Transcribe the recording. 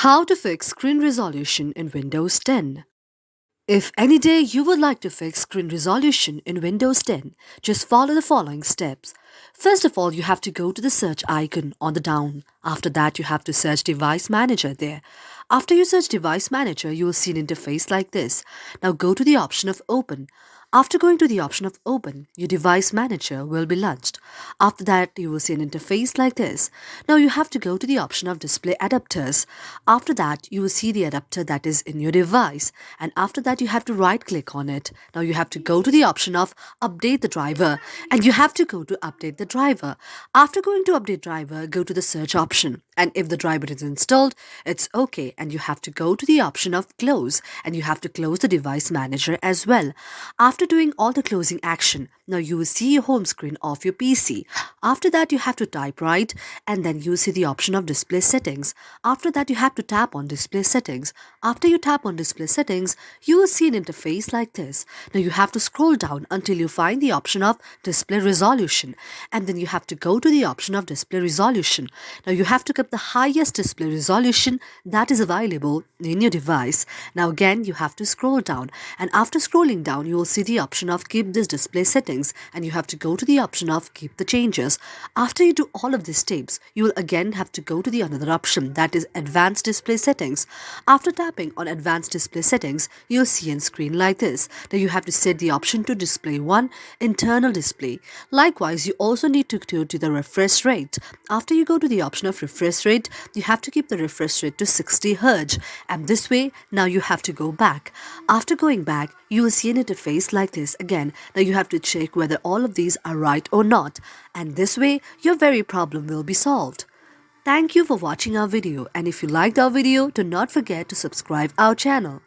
How to fix screen resolution in Windows 10. If any day you would like to fix screen resolution in Windows 10, just follow the following steps. First of all, you have to go to the search icon on the down. After that, you have to search Device Manager there. After you search Device Manager, you will see an interface like this. Now go to the option of Open. After going to the option of Open, your Device Manager will be launched. After that, you will see an interface like this. Now you have to go to the option of Display Adapters. After that, you will see the adapter that is in your device. And after that, you have to right click on it. Now you have to go to the option of Update the driver. And you have to go to Update the driver. After going to Update driver, go to the search option. And if the driver is installed, it's okay. And you have to go to the option of Close. And you have to close the Device Manager as well. After doing all the closing action, now you will see your home screen of your PC. After that, you have to type right, and then you see the option of Display Settings. After that, you have to tap on Display Settings. After you tap on Display Settings, you will see an interface like this. Now you have to scroll down until you find the option of Display Resolution, and then you have to go to the option of Display Resolution. Now you have to get the highest display resolution that is available in your device. Now again, you have to scroll down, and after scrolling down, you will see the option of Keep this display settings, and you have to go to the option of Keep the changes. After you do all of these steps, you will again have to go to the another option, that is Advanced Display Settings. After tapping on Advanced Display Settings, you'll see a screen like this. Now you have to set the option to Display 1 Internal Display. Likewise, you also need to go to the refresh rate. After you go to the option of refresh rate, you have to keep the refresh rate to 60 Hz, and this way now you have to go back. After going back, you will see an interface like this again. Now you have to check whether all of these are right or not, and this way your very problem will be solved. Thank you for watching our video, and if you liked our video, do not forget to subscribe our channel.